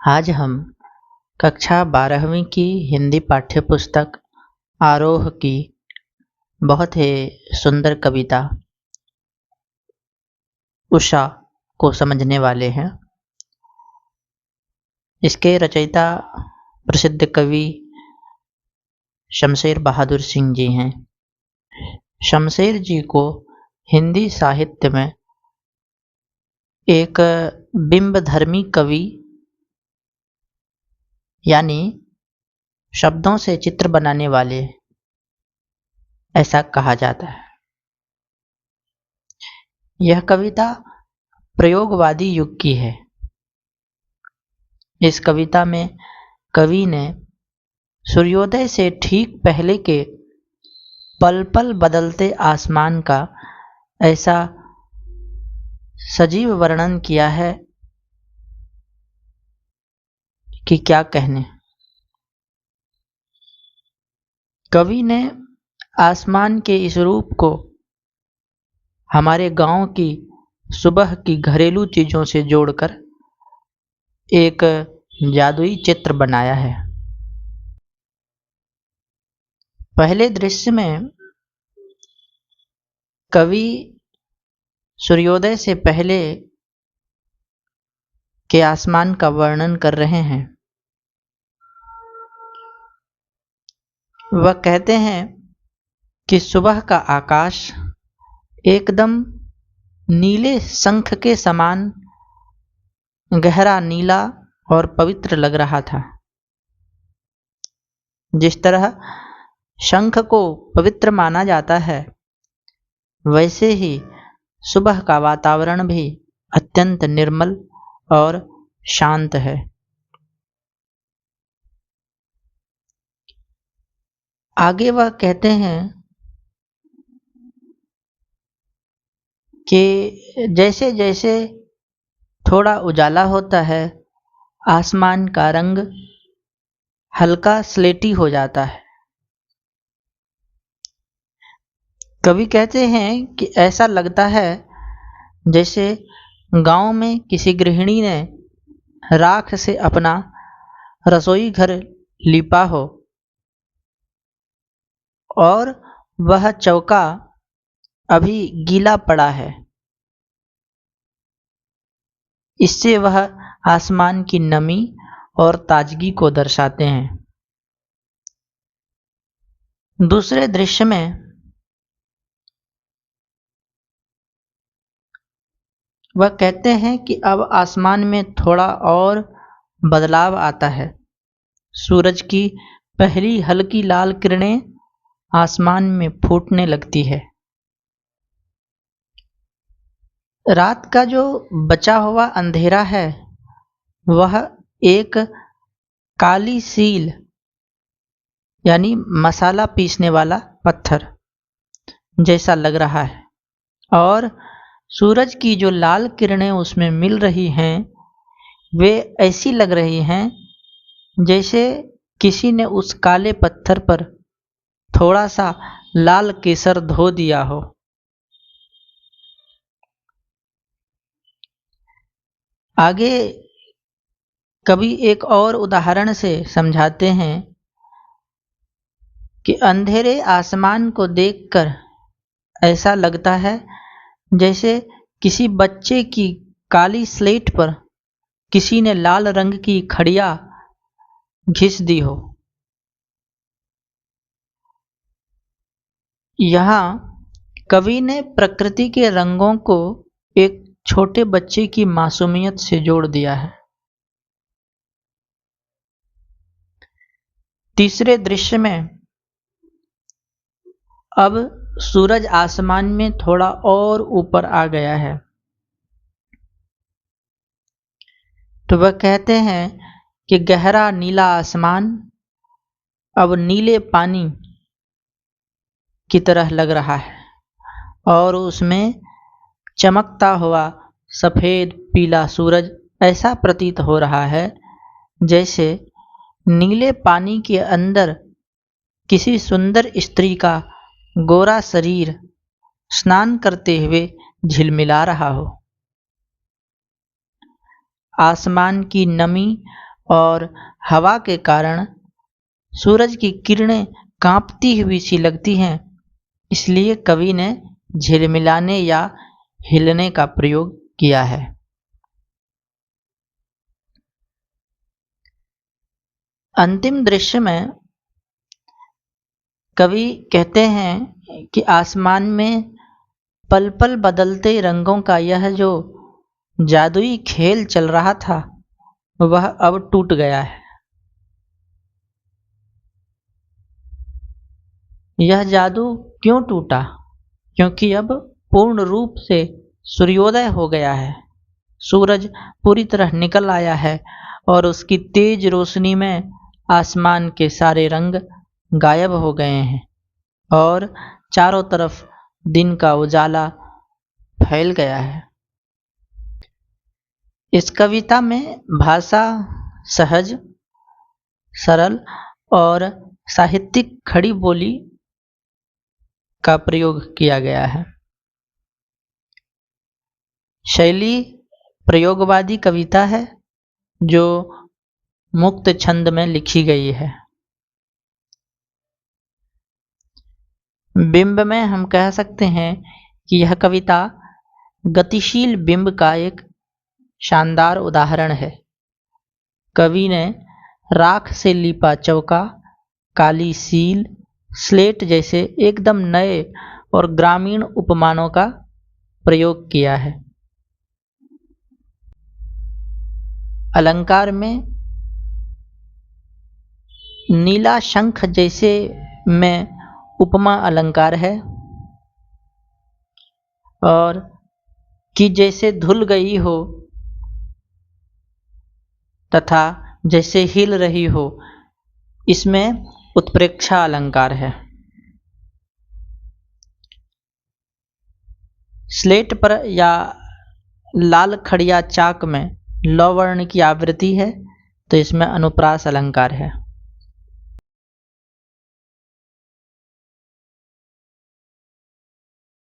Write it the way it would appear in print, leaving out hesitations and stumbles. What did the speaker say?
आज हम कक्षा 12वीं की हिंदी पाठ्यपुस्तक आरोह की बहुत ही सुंदर कविता उषा को समझने वाले हैं। इसके रचयिता प्रसिद्ध कवि शमशेर बहादुर सिंह जी हैं। शमशेर जी को हिंदी साहित्य में एक बिंबधर्मी कवि यानी शब्दों से चित्र बनाने वाले ऐसा कहा जाता है। यह कविता प्रयोगवादी युग की है। इस कविता में कवि ने सूर्योदय से ठीक पहले के पल पल बदलते आसमान का ऐसा सजीव वर्णन किया है कि क्या कहने। कवि ने आसमान के इस रूप को हमारे गांव की सुबह की घरेलू चीजों से जोड़कर एक जादुई चित्र बनाया है। पहले दृश्य में कवि सूर्योदय से पहले के आसमान का वर्णन कर रहे हैं। वह कहते हैं कि सुबह का आकाश एकदम नीले शंख के समान गहरा नीला और पवित्र लग रहा था। जिस तरह शंख को पवित्र माना जाता है, वैसे ही सुबह का वातावरण भी अत्यंत निर्मल और शांत है। आगे वह कहते हैं कि जैसे जैसे थोड़ा उजाला होता है, आसमान का रंग हल्का स्लेटी हो जाता है। कवि कहते हैं कि ऐसा लगता है जैसे गांव में किसी गृहिणी ने राख से अपना रसोई घर लिपा हो और वह चौका अभी गीला पड़ा है। इससे वह आसमान की नमी और ताजगी को दर्शाते हैं। दूसरे दृश्य में वह कहते हैं कि अब आसमान में थोड़ा और बदलाव आता है। सूरज की पहली हल्की लाल किरणें आसमान में फूटने लगती है। रात का जो बचा हुआ अंधेरा है, वह एक काली सील यानी मसाला पीसने वाला पत्थर जैसा लग रहा है और सूरज की जो लाल किरणें उसमें मिल रही हैं, वे ऐसी लग रही हैं जैसे किसी ने उस काले पत्थर पर थोड़ा सा लाल केसर धो दिया हो। आगे कवि एक और उदाहरण से समझाते हैं कि अंधेरे आसमान को देखकर ऐसा लगता है जैसे किसी बच्चे की काली स्लेट पर किसी ने लाल रंग की खड़िया घिस दी हो। यहाँ कवि ने प्रकृति के रंगों को एक छोटे बच्चे की मासूमियत से जोड़ दिया है। तीसरे दृश्य में अब सूरज आसमान में थोड़ा और ऊपर आ गया है, तो वह कहते हैं कि गहरा नीला आसमान अब नीले पानी की तरह लग रहा है और उसमें चमकता हुआ सफेद पीला सूरज ऐसा प्रतीत हो रहा है जैसे नीले पानी के अंदर किसी सुंदर स्त्री का गोरा शरीर स्नान करते हुए झिलमिला रहा हो। आसमान की नमी और हवा के कारण सूरज की किरणें कांपती हुई सी लगती हैं, इसलिए कवि ने झिलमिलाने या हिलने का प्रयोग किया है। अंतिम दृश्य में कवि कहते हैं कि आसमान में पल पल बदलते रंगों का यह जो जादुई खेल चल रहा था वह अब टूट गया है। यह जादू क्यों टूटा? क्योंकि अब पूर्ण रूप से सूर्योदय हो गया है। सूरज पूरी तरह निकल आया है और उसकी तेज रोशनी में आसमान के सारे रंग गायब हो गए हैं और चारों तरफ दिन का उजाला फैल गया है। इस कविता में भाषा सहज, सरल और साहित्यिक खड़ी बोली का प्रयोग किया गया है। शैली प्रयोगवादी कविता है जो मुक्त छंद में लिखी गई है। बिंब में हम कह सकते हैं कि यह कविता गतिशील बिंब का एक शानदार उदाहरण है। कवि ने राख से लिपा चौका, काली सील, स्लेट जैसे एकदम नए और ग्रामीण उपमानों का प्रयोग किया है। अलंकार में नीला शंख जैसे में उपमा अलंकार है और कि जैसे धुल गई हो तथा जैसे हिल रही हो, इसमें उत्प्रेक्षा अलंकार है। स्लेट पर या लाल खड़िया चाक में लौ वर्ण की आवृत्ति है तो इसमें अनुप्रास अलंकार है।